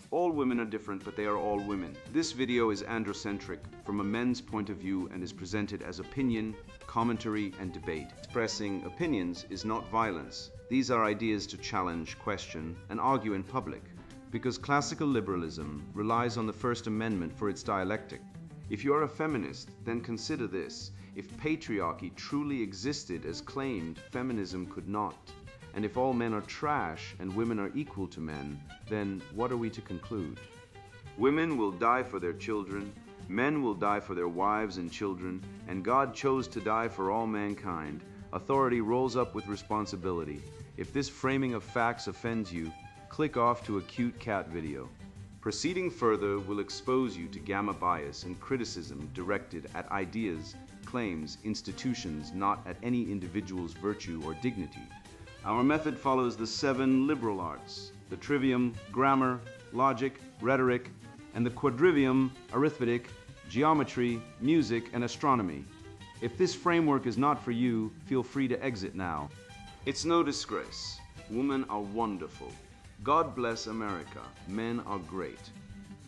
All women are different, but they are all women. This video is androcentric from a men's point of view and is presented as opinion, commentary, and debate. Expressing opinions is not violence. These are ideas to challenge, question, and argue in public, because classical liberalism relies on the First Amendment for its dialectic. If you are a feminist, then consider this. If patriarchy truly existed as claimed, feminism could not. And if all men are trash and women are equal to men, then what are we to conclude? Women will die for their children, men will die for their wives and children, and God chose to die for all mankind. Authority rolls up with responsibility. If this framing of facts offends you, click off to a cute cat video. Proceeding further will expose you to gamma bias and criticism directed at ideas, claims, institutions, not at any individual's virtue or dignity. Our method follows the 7 liberal arts, the trivium, grammar, logic, rhetoric, and the quadrivium, arithmetic, geometry, music, and astronomy. If this framework is not for you, feel free to exit now. It's no disgrace. Women are wonderful. God bless America. Men are great.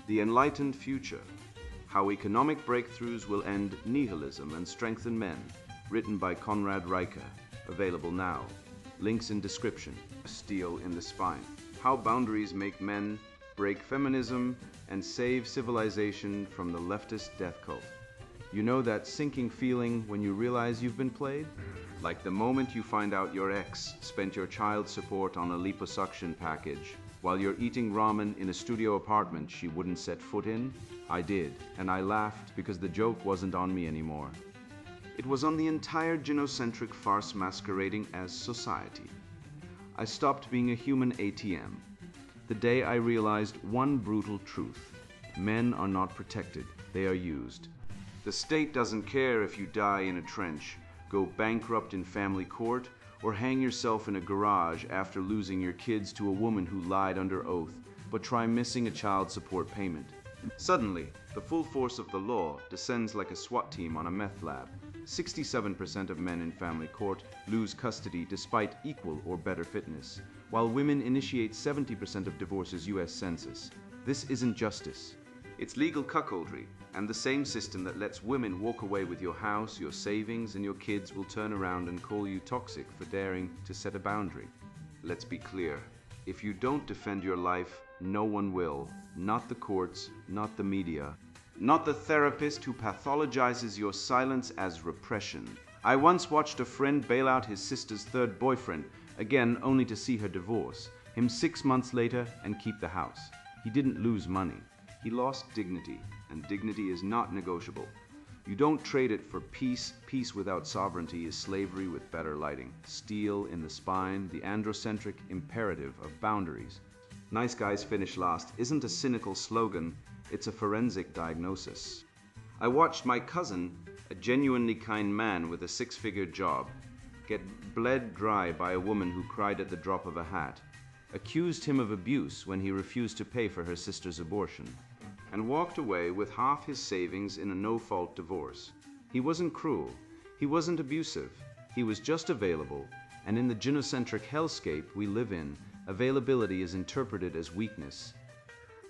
The Enlightened Future. How Economic Breakthroughs Will End Nihilism and Strengthen Men. Written by Conrad Reiche. Available now. Links in description. Steel in the spine. How boundaries make men break feminism and save civilization from the leftist death cult. You know that sinking feeling when you realize you've been played? Like the moment you find out your ex spent your child support on a liposuction package while you're eating ramen in a studio apartment she wouldn't set foot in? I did, and I laughed because the joke wasn't on me anymore. It was on the entire gynocentric farce masquerading as society. I stopped being a human ATM. The day I realized one brutal truth. Men are not protected, they are used. The state doesn't care if you die in a trench, go bankrupt in family court, or hang yourself in a garage after losing your kids to a woman who lied under oath, but try missing a child support payment. Suddenly, the full force of the law descends like a SWAT team on a meth lab. 67% of men in family court lose custody despite equal or better fitness, while women initiate 70% of divorces US Census. This isn't justice. It's legal cuckoldry, and the same system that lets women walk away with your house, your savings, and your kids will turn around and call you toxic for daring to set a boundary. Let's be clear. If you don't defend your life, no one will. Not the courts, not the media. Not the therapist who pathologizes your silence as repression. I once watched a friend bail out his sister's third boyfriend, again only to see her divorce him 6 months later and keep the house. He didn't lose money. He lost dignity, and dignity is not negotiable. You don't trade it for peace. Peace without sovereignty is slavery with better lighting. Steel in the spine, the androcentric imperative of boundaries. Nice guys finish last isn't a cynical slogan, it's a forensic diagnosis. I watched my cousin, a genuinely kind man with a 6-figure job, get bled dry by a woman who cried at the drop of a hat, accused him of abuse when he refused to pay for her sister's abortion, and walked away with half his savings in a no-fault divorce. He wasn't cruel, he wasn't abusive, he was just available, and in the gynocentric hellscape we live in, availability is interpreted as weakness.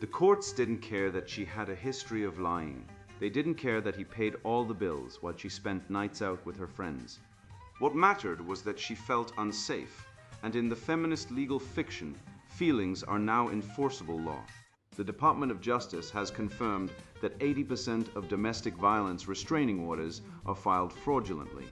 The courts didn't care that she had a history of lying. They didn't care that he paid all the bills while she spent nights out with her friends. What mattered was that she felt unsafe, and in the feminist legal fiction, feelings are now enforceable law. The Department of Justice has confirmed that 80% of domestic violence restraining orders are filed fraudulently,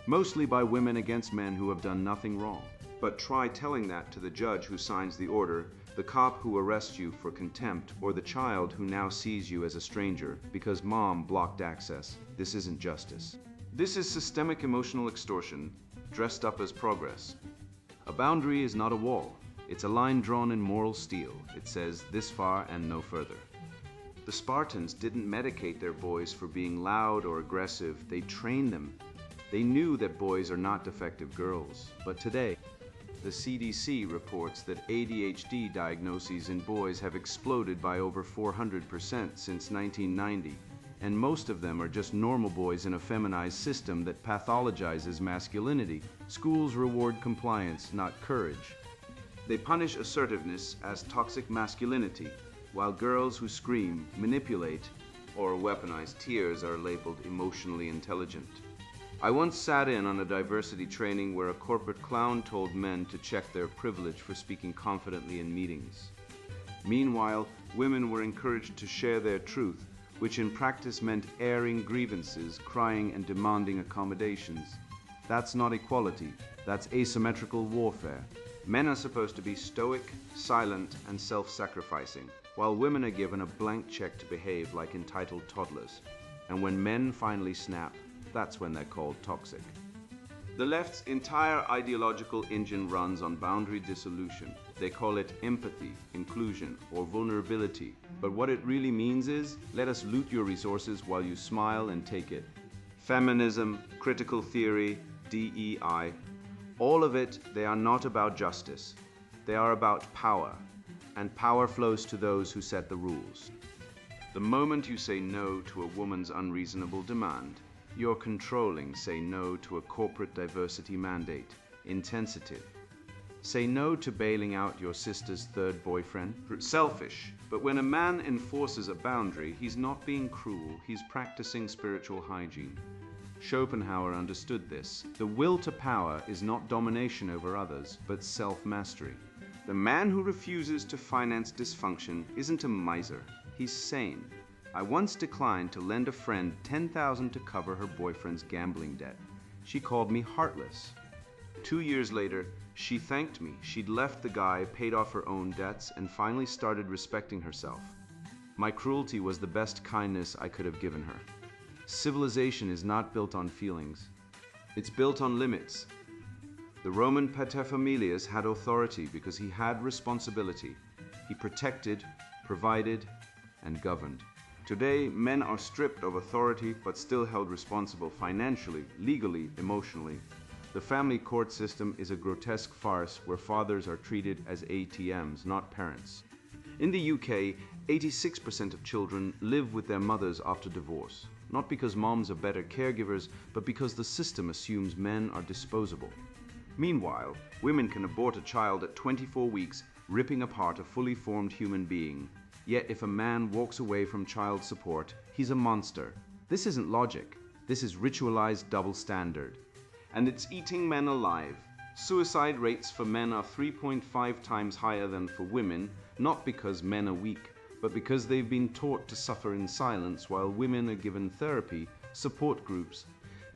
mostly by women against men who have done nothing wrong. But try telling that to the judge who signs the order, the cop who arrests you for contempt, or the child who now sees you as a stranger because mom blocked access. This isn't justice. This is systemic emotional extortion dressed up as progress. A boundary is not a wall. It's a line drawn in moral steel. It says this far and no further. The Spartans didn't medicate their boys for being loud or aggressive. They trained them. They knew that boys are not defective girls. But today, the CDC reports that ADHD diagnoses in boys have exploded by over 400% since 1990, and most of them are just normal boys in a feminized system that pathologizes masculinity. Schools reward compliance, not courage. They punish assertiveness as toxic masculinity, while girls who scream, manipulate, or weaponize tears are labeled emotionally intelligent. I once sat in on a diversity training where a corporate clown told men to check their privilege for speaking confidently in meetings. Meanwhile, women were encouraged to share their truth, which in practice meant airing grievances, crying, and demanding accommodations. That's not equality, that's asymmetrical warfare. Men are supposed to be stoic, silent, and self-sacrificing, while women are given a blank check to behave like entitled toddlers. And when men finally snap, that's when they're called toxic. The left's entire ideological engine runs on boundary dissolution. They call it empathy, inclusion, or vulnerability. But what it really means is, let us loot your resources while you smile and take it. Feminism, critical theory, DEI, all of it, they are not about justice. They are about power, and power flows to those who set the rules. The moment you say no to a woman's unreasonable demand, you're controlling. Say no to a corporate diversity mandate, insensitive. Say no to bailing out your sister's third boyfriend. Selfish. But when a man enforces a boundary, he's not being cruel, he's practicing spiritual hygiene. Schopenhauer understood this. The will to power is not domination over others, but self-mastery. The man who refuses to finance dysfunction isn't a miser, he's sane. I once declined to lend a friend $10,000 to cover her boyfriend's gambling debt. She called me heartless. 2 years later, she thanked me. She'd left the guy, paid off her own debts, and finally started respecting herself. My cruelty was the best kindness I could have given her. Civilization is not built on feelings. It's built on limits. The Roman paterfamilias had authority because he had responsibility. He protected, provided, and governed. Today, men are stripped of authority but still held responsible financially, legally, emotionally. The family court system is a grotesque farce where fathers are treated as ATMs, not parents. In the UK, 86% of children live with their mothers after divorce, not because moms are better caregivers, but because the system assumes men are disposable. Meanwhile, women can abort a child at 24 weeks, ripping apart a fully formed human being. Yet if a man walks away from child support, he's a monster. This isn't logic. This is ritualized double standard. And it's eating men alive. Suicide rates for men are 3.5 times higher than for women, not because men are weak, but because they've been taught to suffer in silence while women are given therapy, support groups,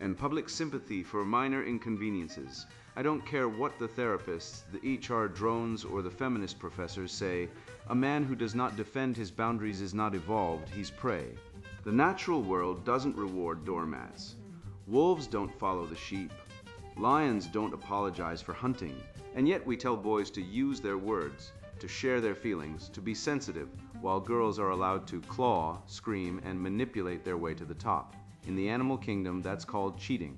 and public sympathy for minor inconveniences. I don't care what the therapists, the HR drones, or the feminist professors say, a man who does not defend his boundaries is not evolved, he's prey. The natural world doesn't reward doormats. Wolves don't follow the sheep. Lions don't apologize for hunting. And yet we tell boys to use their words, to share their feelings, to be sensitive, while girls are allowed to claw, scream, and manipulate their way to the top. In the animal kingdom, that's called cheating.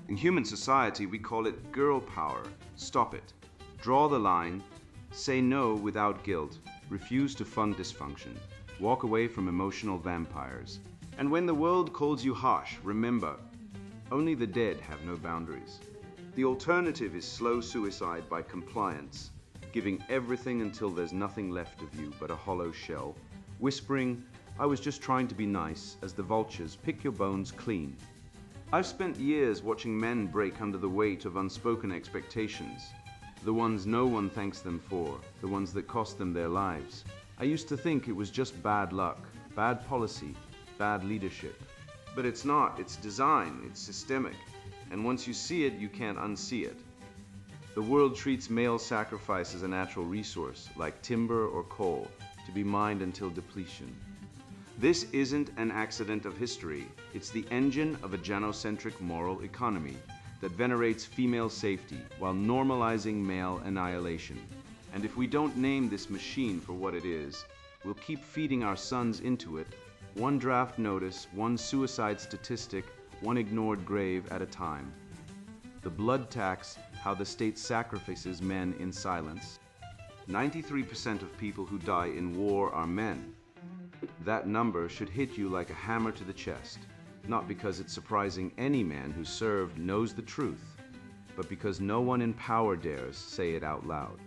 In human society, we call it girl power. Stop it. Draw the line. Say no without guilt. Refuse to fund dysfunction. Walk away from emotional vampires. And when the world calls you harsh, remember, only the dead have no boundaries. The alternative is slow suicide by compliance, giving everything until there's nothing left of you but a hollow shell, whispering, I was just trying to be nice, as the vultures pick your bones clean. I've spent years watching men break under the weight of unspoken expectations, the ones no one thanks them for, the ones that cost them their lives. I used to think it was just bad luck, bad policy, bad leadership. But it's not, it's design, it's systemic, and once you see it, you can't unsee it. The world treats male sacrifice as a natural resource, like timber or coal, to be mined until depletion. This isn't an accident of history. It's the engine of a genocentric moral economy that venerates female safety while normalizing male annihilation. And if we don't name this machine for what it is, we'll keep feeding our sons into it, one draft notice, one suicide statistic, one ignored grave at a time. The blood tax, how the state sacrifices men in silence. 93% of people who die in war are men. That number should hit you like a hammer to the chest, not because it's surprising any man who served knows the truth, but because no one in power dares say it out loud.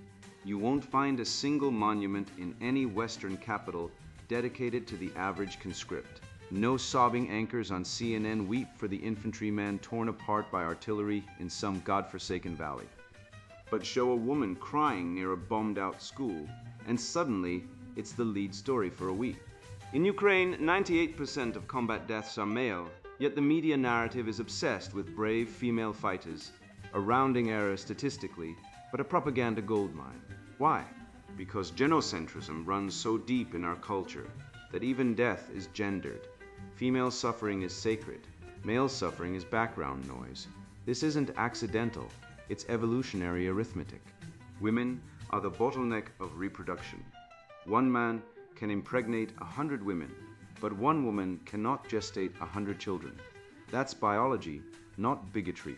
You won't find a single monument in any Western capital dedicated to the average conscript. No sobbing anchors on CNN weep for the infantryman torn apart by artillery in some godforsaken valley. But show a woman crying near a bombed-out school, and suddenly it's the lead story for a week. In Ukraine, 98% of combat deaths are male, yet the media narrative is obsessed with brave female fighters, a rounding error statistically, but a propaganda goldmine. Why? Because genocentrism runs so deep in our culture that even death is gendered. Female suffering is sacred. Male suffering is background noise. This isn't accidental. It's evolutionary arithmetic. Women are the bottleneck of reproduction. One man can impregnate 100 women, but one woman cannot gestate 100 children. That's biology, not bigotry.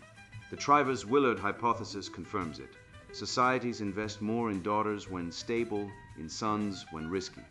The Travers-Willard hypothesis confirms it. Societies invest more in daughters when stable, in sons when risky.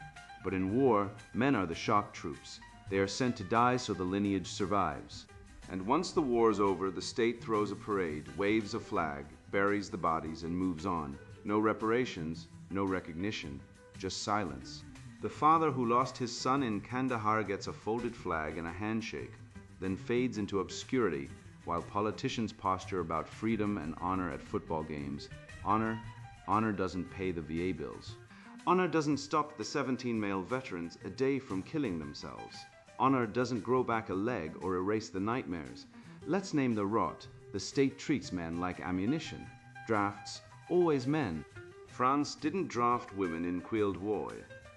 But in war, men are the shock troops. They are sent to die so the lineage survives. And once the war's over, the state throws a parade, waves a flag, buries the bodies, and moves on. No reparations, no recognition, just silence. The father who lost his son in Kandahar gets a folded flag and a handshake, then fades into obscurity while politicians posture about freedom and honor at football games. Honor doesn't pay the VA bills. Honor doesn't stop the 17 male veterans a day from killing themselves. Honor doesn't grow back a leg or erase the nightmares. Let's name the rot. The state treats men like ammunition. Drafts, always men. France didn't draft women in Quilled War.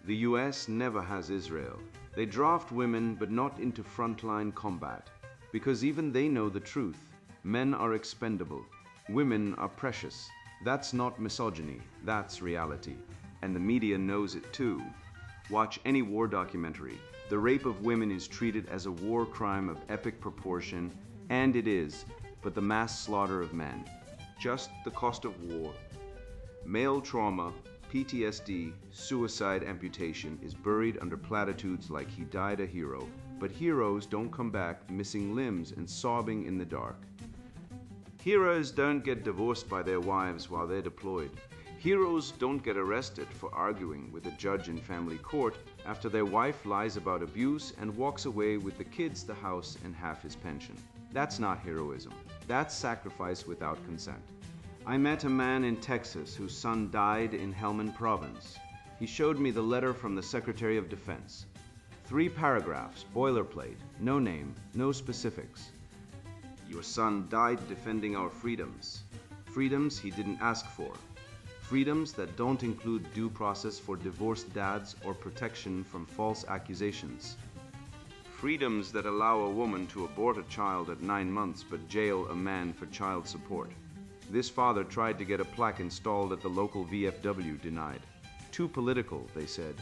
The US never has Israel. They draft women but not into frontline combat. Because even they know the truth. Men are expendable. Women are precious. That's not misogyny, that's reality. And the media knows it too. Watch any war documentary. The rape of women is treated as a war crime of epic proportion, and it is, but the mass slaughter of men. Just the cost of war. Male trauma, PTSD, suicide amputation is buried under platitudes like he died a hero, but heroes don't come back missing limbs and sobbing in the dark. Heroes don't get divorced by their wives while they're deployed. Heroes don't get arrested for arguing with a judge in family court after their wife lies about abuse and walks away with the kids, the house, and half his pension. That's not heroism. That's sacrifice without consent. I met a man in Texas whose son died in Helmand Province. He showed me the letter from the Secretary of Defense. 3 paragraphs, boilerplate, no name, no specifics. Your son died defending our freedoms. Freedoms he didn't ask for. Freedoms that don't include due process for divorced dads or protection from false accusations. Freedoms that allow a woman to abort a child at 9 months but jail a man for child support. This father tried to get a plaque installed at the local VFW, denied. Too political, they said.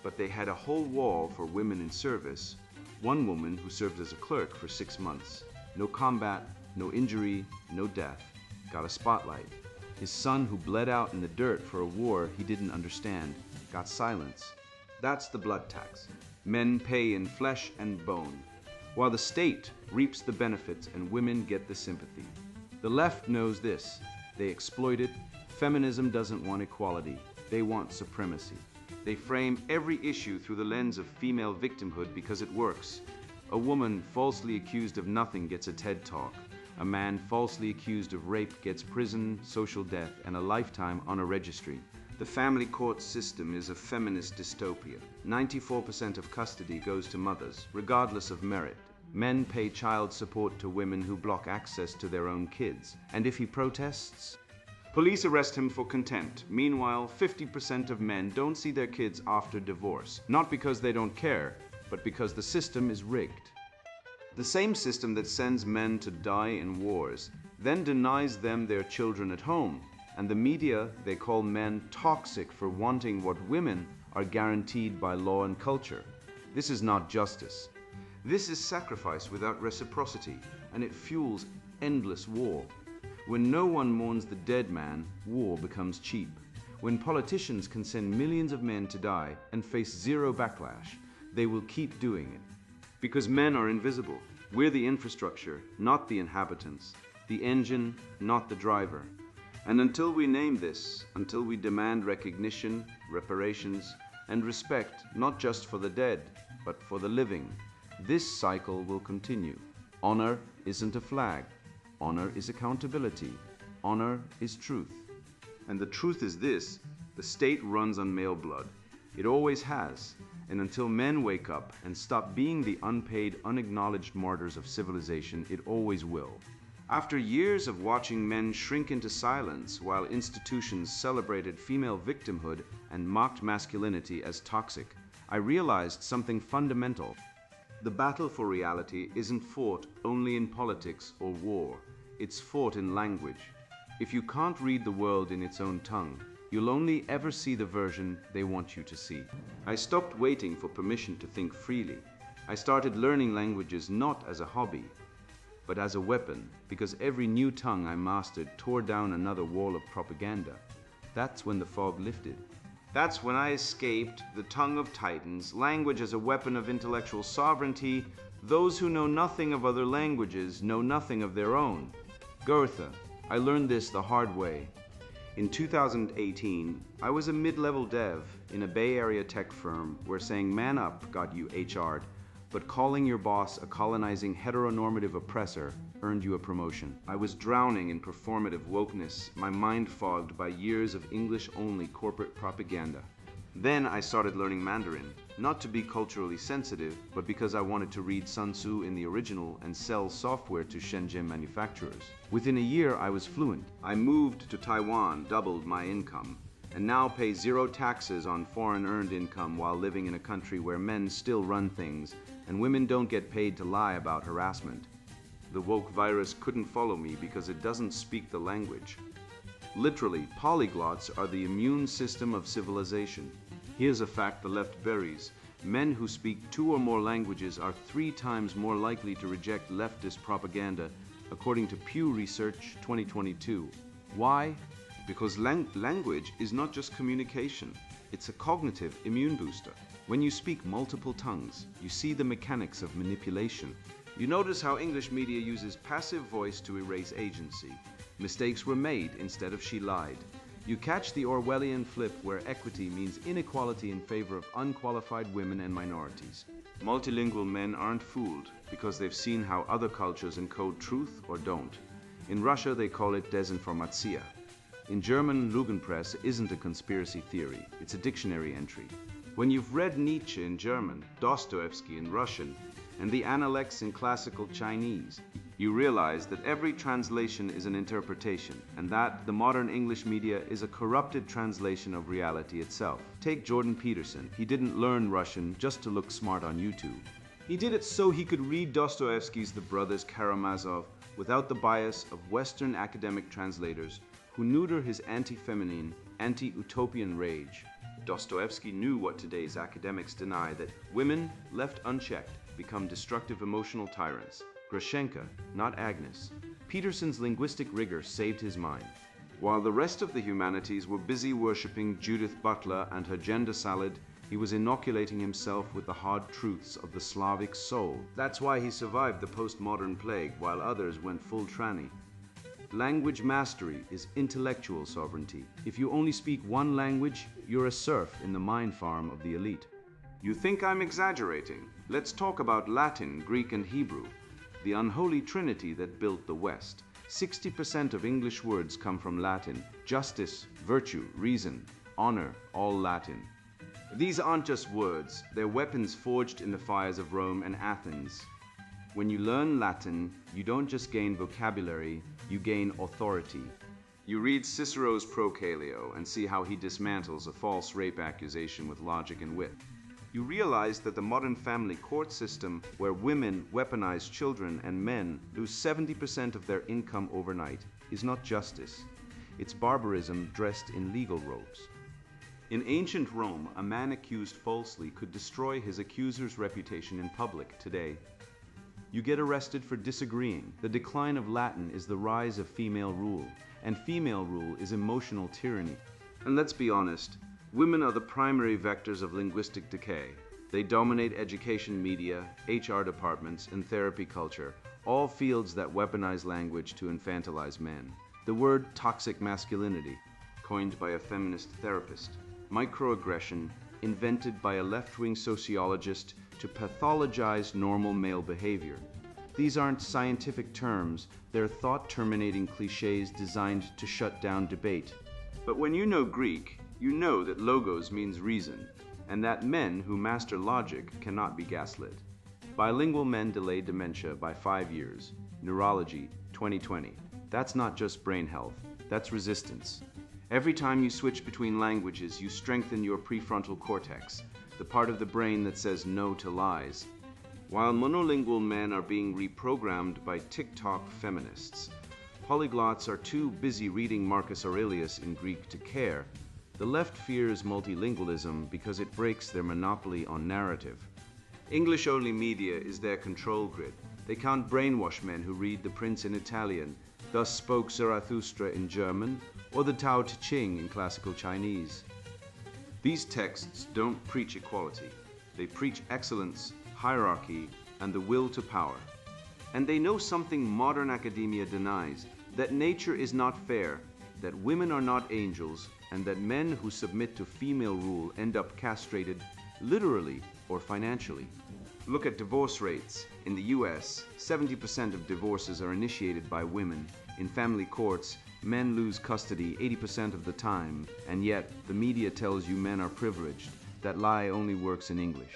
But they had a whole wall for women in service. One woman who served as a clerk for 6 months. No combat, no injury, no death. Got a spotlight. His son, who bled out in the dirt for a war he didn't understand, got silence. That's the blood tax. Men pay in flesh and bone, while the state reaps the benefits and women get the sympathy. The left knows this. They exploit it. Feminism doesn't want equality. They want supremacy. They frame every issue through the lens of female victimhood because it works. A woman falsely accused of nothing gets a TED Talk. A man falsely accused of rape gets prison, social death, and a lifetime on a registry. The family court system is a feminist dystopia. 94% of custody goes to mothers, regardless of merit. Men pay child support to women who block access to their own kids. And if he protests? Police arrest him for contempt. Meanwhile, 50% of men don't see their kids after divorce. Not because they don't care, but because the system is rigged. The same system that sends men to die in wars then denies them their children at home, and the media they call men toxic for wanting what women are guaranteed by law and culture. This is not justice. This is sacrifice without reciprocity, and it fuels endless war. When no one mourns the dead man, war becomes cheap. When politicians can send millions of men to die and face zero backlash, they will keep doing it. Because men are invisible. We're the infrastructure, not the inhabitants. The engine, not the driver. And until we name this, until we demand recognition, reparations, and respect not just for the dead, but for the living. This cycle will continue. Honor isn't a flag. Honor is accountability. Honor is truth. And the truth is this: the state runs on male blood. It always has. And until men wake up and stop being the unpaid, unacknowledged martyrs of civilization, it always will. After years of watching men shrink into silence while institutions celebrated female victimhood and mocked masculinity as toxic, I realized something fundamental. The battle for reality isn't fought only in politics or war. It's fought in language. If you can't read the world in its own tongue, you'll only ever see the version they want you to see. I stopped waiting for permission to think freely. I started learning languages not as a hobby, but as a weapon, because every new tongue I mastered tore down another wall of propaganda. That's when the fog lifted. That's when I escaped the tongue of titans, language as a weapon of intellectual sovereignty. Those who know nothing of other languages know nothing of their own. Goethe. I learned this the hard way. In 2018, I was a mid-level dev in a Bay Area tech firm where saying man up got you HR'd, but calling your boss a colonizing heteronormative oppressor earned you a promotion. I was drowning in performative wokeness, my mind fogged by years of English-only corporate propaganda. Then I started learning Mandarin, not to be culturally sensitive, but because I wanted to read Sun Tzu in the original and sell software to Shenzhen manufacturers. Within a year, I was fluent. I moved to Taiwan, doubled my income, and now pay zero taxes on foreign earned income while living in a country where men still run things and women don't get paid to lie about harassment. The woke virus couldn't follow me because it doesn't speak the language. Literally, polyglots are the immune system of civilization. Here's a fact the left buries. Men who speak 2 or more languages are 3 times more likely to reject leftist propaganda, according to Pew Research 2022. Why? Because language is not just communication. It's a cognitive immune booster. When you speak multiple tongues, you see the mechanics of manipulation. You notice how English media uses passive voice to erase agency. Mistakes were made instead of she lied. You catch the Orwellian flip where equity means inequality in favor of unqualified women and minorities. Multilingual men aren't fooled because they've seen how other cultures encode truth or don't. In Russia, they call it Desinformatia. In German, Lügenpresse isn't a conspiracy theory, it's a dictionary entry. When you've read Nietzsche in German, Dostoevsky in Russian, and the Analects in classical Chinese, you realize that every translation is an interpretation, and that the modern English media is a corrupted translation of reality itself. Take Jordan Peterson. He didn't learn Russian just to look smart on YouTube. He did it so he could read Dostoevsky's The Brothers Karamazov without the bias of Western academic translators who neuter his anti-feminine, anti-utopian rage. Dostoevsky knew what today's academics deny, that women, left unchecked, become destructive emotional tyrants. Grushenka, not Agnes. Peterson's linguistic rigor saved his mind. While the rest of the humanities were busy worshipping Judith Butler and her gender salad, he was inoculating himself with the hard truths of the Slavic soul. That's why he survived the postmodern plague while others went full tranny. Language mastery is intellectual sovereignty. If you only speak one language, you're a serf in the mind farm of the elite. You think I'm exaggerating? Let's talk about Latin, Greek, and Hebrew, the unholy trinity that built the West. 60% of English words come from Latin. Justice, virtue, reason, honor, all Latin. These aren't just words, they're weapons forged in the fires of Rome and Athens. When you learn Latin, you don't just gain vocabulary, you gain authority. You read Cicero's Pro Caelio and see how he dismantles a false rape accusation with logic and wit. You realize that the modern family court system, where women weaponize children and men lose 70% of their income overnight, is not justice. It's barbarism dressed in legal robes. In ancient Rome, a man accused falsely could destroy his accuser's reputation in public today. You get arrested for disagreeing. The decline of Latin is the rise of female rule, and female rule is emotional tyranny. And let's be honest, women are the primary vectors of linguistic decay. They dominate education, media, HR departments, and therapy culture, all fields that weaponize language to infantilize men. The word toxic masculinity, coined by a feminist therapist, microaggression, invented by a left-wing sociologist to pathologize normal male behavior. These aren't scientific terms, they're thought-terminating cliches designed to shut down debate. But when you know Greek, you know that logos means reason, and that men who master logic cannot be gaslit. Bilingual men delay dementia by 5 years. Neurology, 2020. That's not just brain health, that's resistance. Every time you switch between languages, you strengthen your prefrontal cortex, the part of the brain that says no to lies. While monolingual men are being reprogrammed by TikTok feminists, polyglots are too busy reading Marcus Aurelius in Greek to care. The left fears multilingualism because it breaks their monopoly on narrative. English-only media is their control grid. They can't brainwash men who read The Prince in Italian, Thus Spoke Zarathustra in German, or the Tao Te Ching in classical Chinese. These texts don't preach equality. They preach excellence, hierarchy, and the will to power. And they know something modern academia denies, that nature is not fair, that women are not angels, and that men who submit to female rule end up castrated, literally or financially. Look at divorce rates. In the US, 70% of divorces are initiated by women. In family courts, men lose custody 80% of the time, and yet the media tells you men are privileged. That lie only works in English.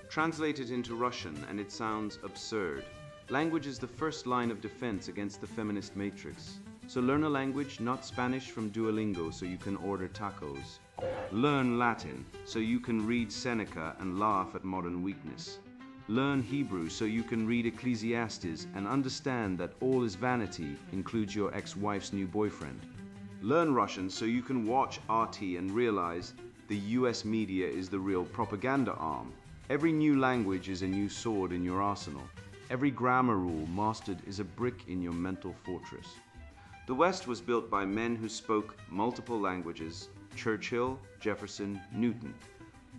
Translate it into Russian and it sounds absurd. Language is the first line of defense against the feminist matrix. So learn a language, not Spanish from Duolingo so you can order tacos. Learn Latin so you can read Seneca and laugh at modern weakness. Learn Hebrew so you can read Ecclesiastes and understand that all is vanity includes your ex-wife's new boyfriend. Learn Russian so you can watch RT and realize the US media is the real propaganda arm. Every new language is a new sword in your arsenal. Every grammar rule mastered is a brick in your mental fortress. The West was built by men who spoke multiple languages: Churchill, Jefferson, Newton.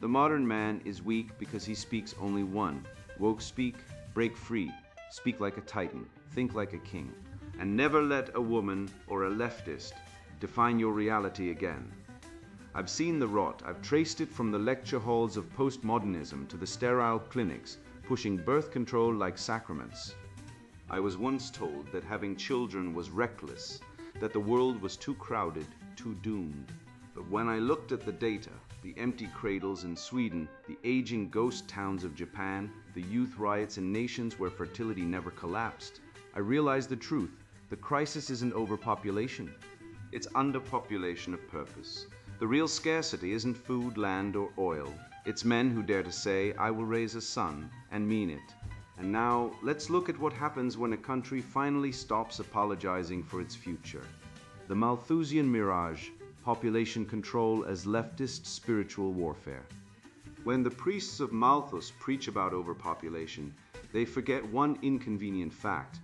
The modern man is weak because he speaks only one. Woke speak, break free, speak like a titan, think like a king, and never let a woman or a leftist define your reality again. I've seen the rot. I've traced it from the lecture halls of postmodernism to the sterile clinics pushing birth control like sacraments. I was once told that having children was reckless, that the world was too crowded, too doomed. But when I looked at the data, the empty cradles in Sweden, the aging ghost towns of Japan, the youth riots in nations where fertility never collapsed, I realized the truth. The crisis isn't overpopulation. It's underpopulation of purpose. The real scarcity isn't food, land, or oil. It's men who dare to say, I will raise a son, and mean it. And now, let's look at what happens when a country finally stops apologizing for its future. The Malthusian mirage, population control as leftist spiritual warfare. When the priests of Malthus preach about overpopulation, they forget one inconvenient fact.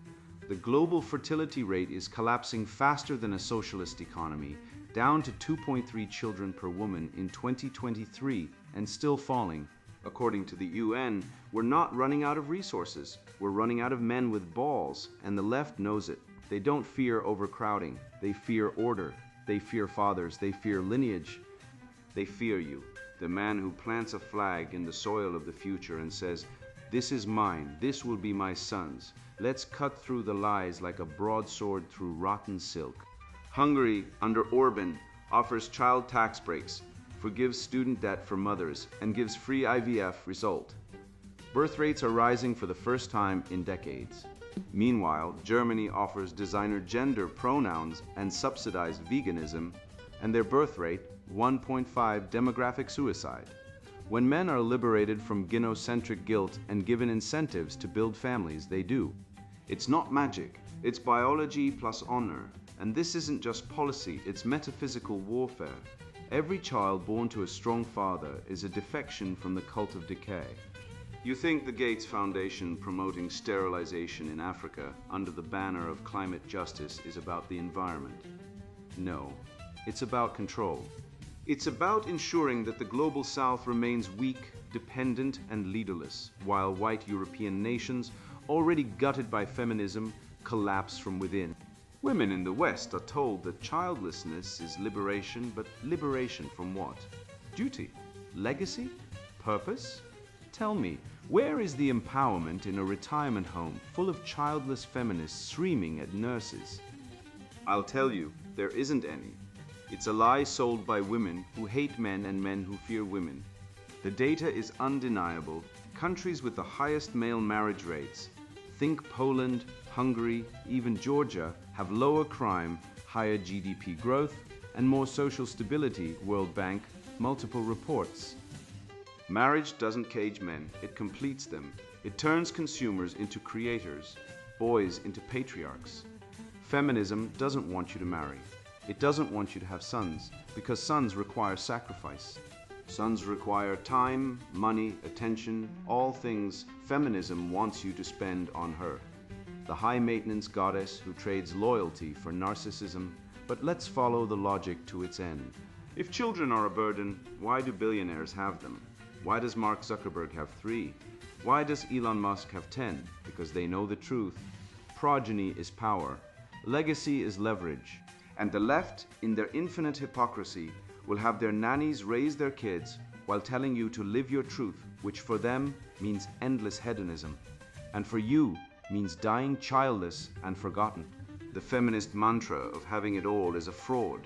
The global fertility rate is collapsing faster than a socialist economy, down to 2.3 children per woman in 2023 and still falling. According to the UN, we're not running out of resources. We're running out of men with balls, and the left knows it. They don't fear overcrowding. They fear order. They fear fathers. They fear lineage. They fear you, the man who plants a flag in the soil of the future and says, this is mine. This will be my son's. Let's cut through the lies like a broadsword through rotten silk. Hungary, under Orban, offers child tax breaks, forgives student debt for mothers, and gives free IVF. Result: birth rates are rising for the first time in decades. Meanwhile, Germany offers designer gender pronouns and subsidized veganism, and their birth rate, 1.5 demographic suicide. When men are liberated from gynocentric guilt and given incentives to build families, they do. It's not magic, it's biology plus honor. And this isn't just policy, it's metaphysical warfare. Every child born to a strong father is a defection from the cult of decay. You think the Gates Foundation promoting sterilization in Africa under the banner of climate justice is about the environment? No, it's about control. It's about ensuring that the global South remains weak, dependent, and leaderless, while white European nations, already gutted by feminism, collapse from within. Women in the West are told that childlessness is liberation, but liberation from what? Duty. Legacy? Purpose? Tell me, where is the empowerment in a retirement home full of childless feminists screaming at nurses? I'll tell you, there isn't any. It's a lie sold by women who hate men and men who fear women. The data is undeniable. Countries with the highest male marriage rates, think Poland, Hungary, even Georgia, have lower crime, higher GDP growth, and more social stability, World Bank, multiple reports. Marriage doesn't cage men, it completes them. It turns consumers into creators, boys into patriarchs. Feminism doesn't want you to marry. It doesn't want you to have sons, because sons require sacrifice. Sons require time, money, attention, all things feminism wants you to spend on her. The high-maintenance goddess who trades loyalty for narcissism, but let's follow the logic to its end. If children are a burden, why do billionaires have them? Why does Mark Zuckerberg have 3? Why does Elon Musk have 10? Because they know the truth. Progeny is power. Legacy is leverage. And the left, in their infinite hypocrisy, will have their nannies raise their kids while telling you to live your truth, which for them means endless hedonism, and for you means dying childless and forgotten. The feminist mantra of having it all is a fraud.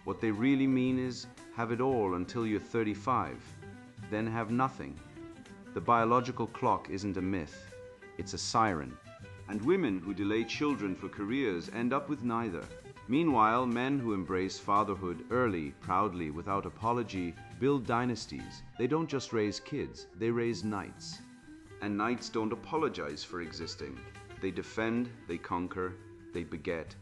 What they really mean is have it all until you're 35, then have nothing. The biological clock isn't a myth, it's a siren. And women who delay children for careers end up with neither. Meanwhile, men who embrace fatherhood early, proudly, without apology, build dynasties. They don't just raise kids, they raise knights. And knights don't apologize for existing. They defend, they conquer, they beget.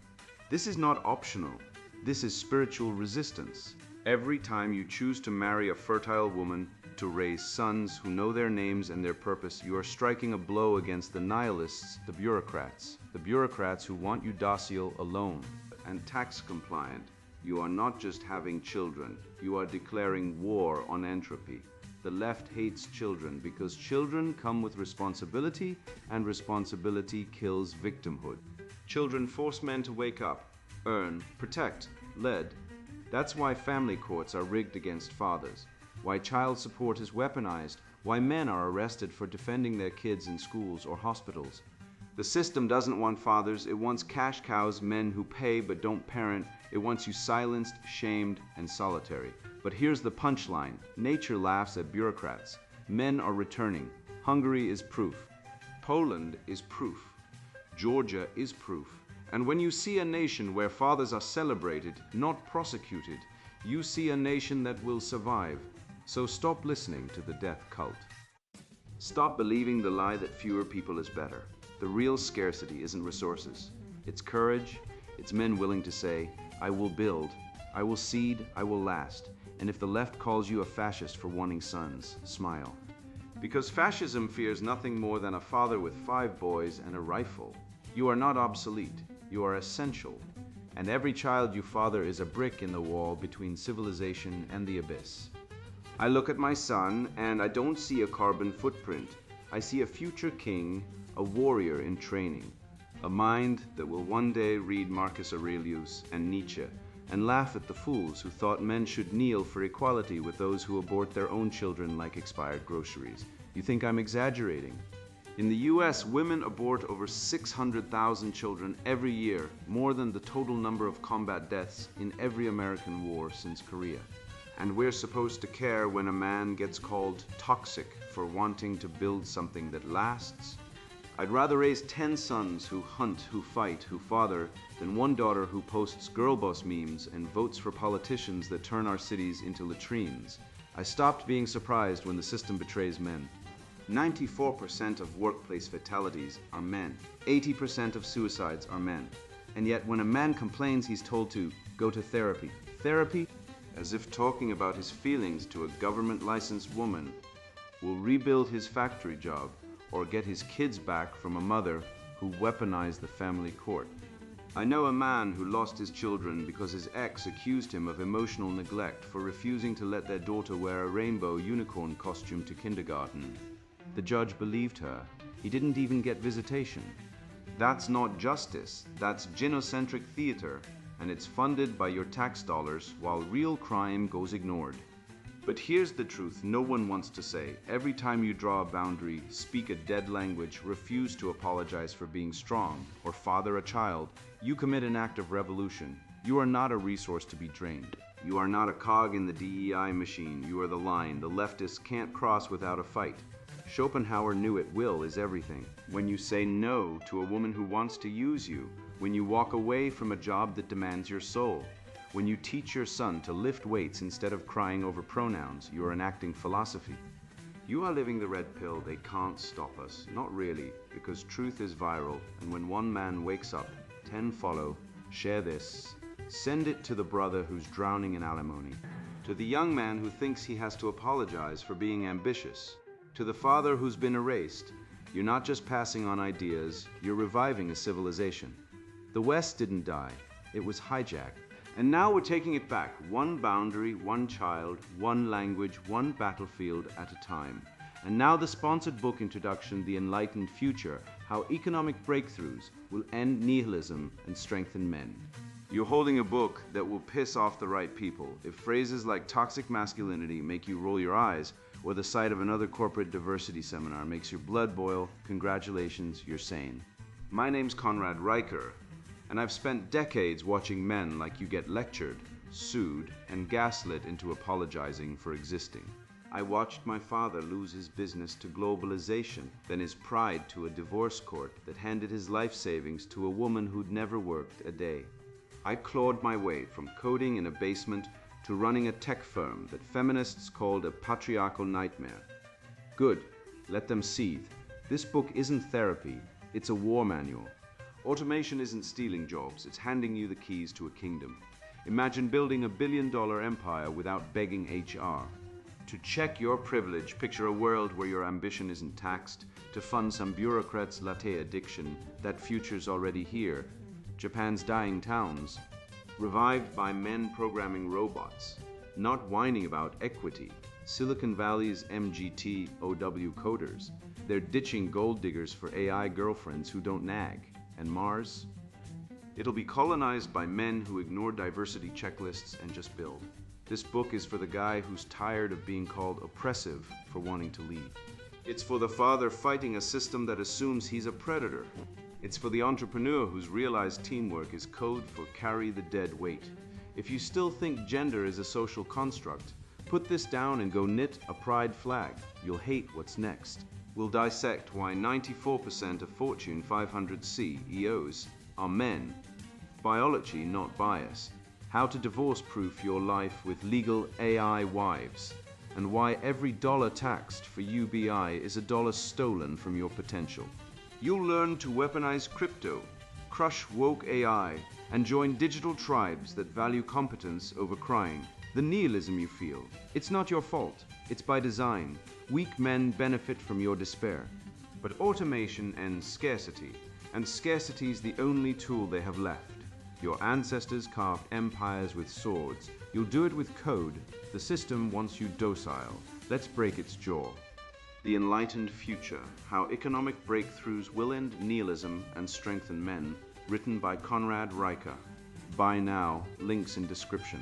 This is not optional. This is spiritual resistance. Every time you choose to marry a fertile woman, to raise sons who know their names and their purpose, you are striking a blow against the nihilists, the bureaucrats who want you docile alone and tax compliant. You are not just having children, you are declaring war on entropy. The left hates children because children come with responsibility, and responsibility kills victimhood. Children force men to wake up, earn, protect, lead. That's why family courts are rigged against fathers, why child support is weaponized, why men are arrested for defending their kids in schools or hospitals. The system doesn't want fathers, it wants cash cows, men who pay but don't parent. It wants you silenced, shamed, and solitary. But here's the punchline. Nature laughs at bureaucrats. Men are returning. Hungary is proof. Poland is proof. Georgia is proof. And when you see a nation where fathers are celebrated, not prosecuted, you see a nation that will survive. So stop listening to the death cult. Stop believing the lie that fewer people is better. The real scarcity isn't resources. It's courage. It's men willing to say, I will build, I will seed, I will last. And if the left calls you a fascist for wanting sons, smile. Because fascism fears nothing more than a father with 5 boys and a rifle. You are not obsolete. You are essential. And every child you father is a brick in the wall between civilization and the abyss. I look at my son and I don't see a carbon footprint. I see a future king, a warrior in training, a mind that will one day read Marcus Aurelius and Nietzsche and laugh at the fools who thought men should kneel for equality with those who abort their own children like expired groceries. You think I'm exaggerating? In the US, women abort over 600,000 children every year, more than the total number of combat deaths in every American war since Korea. And we're supposed to care when a man gets called toxic for wanting to build something that lasts? I'd rather raise 10 sons who hunt, who fight, who father, than one daughter who posts girl boss memes and votes for politicians that turn our cities into latrines. I stopped being surprised when the system betrays men. 94% of workplace fatalities are men. 80% of suicides are men. And yet when a man complains, he's told to go to therapy. Therapy? As if talking about his feelings to a government-licensed woman will rebuild his factory job or get his kids back from a mother who weaponized the family court. I know a man who lost his children because his ex accused him of emotional neglect for refusing to let their daughter wear a rainbow unicorn costume to kindergarten. The judge believed her. He didn't even get visitation. That's not justice, that's gynocentric theater, and it's funded by your tax dollars while real crime goes ignored. But here's the truth no one wants to say. Every time you draw a boundary, speak a dead language, refuse to apologize for being strong, or father a child, you commit an act of revolution. You are not a resource to be drained. You are not a cog in the DEI machine. You are the line the leftists can't cross without a fight. Schopenhauer knew it. Will is everything. When you say no to a woman who wants to use you, when you walk away from a job that demands your soul, when you teach your son to lift weights instead of crying over pronouns, you are enacting philosophy. You are living the red pill. They can't stop us. Not really, because truth is viral, and when one man wakes up, 10 follow. Share this. Send it to the brother who's drowning in alimony, to the young man who thinks he has to apologize for being ambitious, to the father who's been erased. You're not just passing on ideas, you're reviving a civilization. The West didn't die, it was hijacked. And now we're taking it back, one boundary, one child, one language, one battlefield at a time. And now the sponsored book introduction, The Enlightened Future, How Economic Breakthroughs Will End Nihilism and Strengthen Men. You're holding a book that will piss off the right people. If phrases like toxic masculinity make you roll your eyes, or the sight of another corporate diversity seminar makes your blood boil, congratulations, you're sane. My name's Conrad Riker, and I've spent decades watching men like you get lectured, sued, and gaslit into apologizing for existing. I watched my father lose his business to globalization, then his pride to a divorce court that handed his life savings to a woman who'd never worked a day. I clawed my way from coding in a basement to running a tech firm that feminists called a patriarchal nightmare. Good, let them seethe. This book isn't therapy, it's a war manual. Automation isn't stealing jobs, it's handing you the keys to a kingdom. Imagine building a billion-dollar empire without begging HR. To check your privilege, picture a world where your ambition isn't taxed. To fund some bureaucrat's latte addiction, that future's already here. Japan's dying towns, revived by men programming robots, not whining about equity. Silicon Valley's MGT OW coders, they're ditching gold diggers for AI girlfriends who don't nag. And Mars? It'll be colonized by men who ignore diversity checklists and just build. This book is for the guy who's tired of being called oppressive for wanting to lead. It's for the father fighting a system that assumes he's a predator. It's for the entrepreneur who's realized teamwork is code for carry the dead weight. If you still think gender is a social construct, put this down and go knit a pride flag. You'll hate what's next. We'll dissect why 94% of Fortune 500 CEOs are men. Biology, not bias. How to divorce-proof your life with legal AI wives. And why every dollar taxed for UBI is a dollar stolen from your potential. You'll learn to weaponize crypto, crush woke AI, and join digital tribes that value competence over crying. The nihilism you feel, it's not your fault, it's by design. Weak men benefit from your despair. But automation ends scarcity, and scarcity's the only tool they have left. Your ancestors carved empires with swords. You'll do it with code. The system wants you docile. Let's break its jaw. The Enlightened Future, How Economic Breakthroughs Will End Nihilism and Strengthen Men, written by Conrad Riker. Buy now, links in description.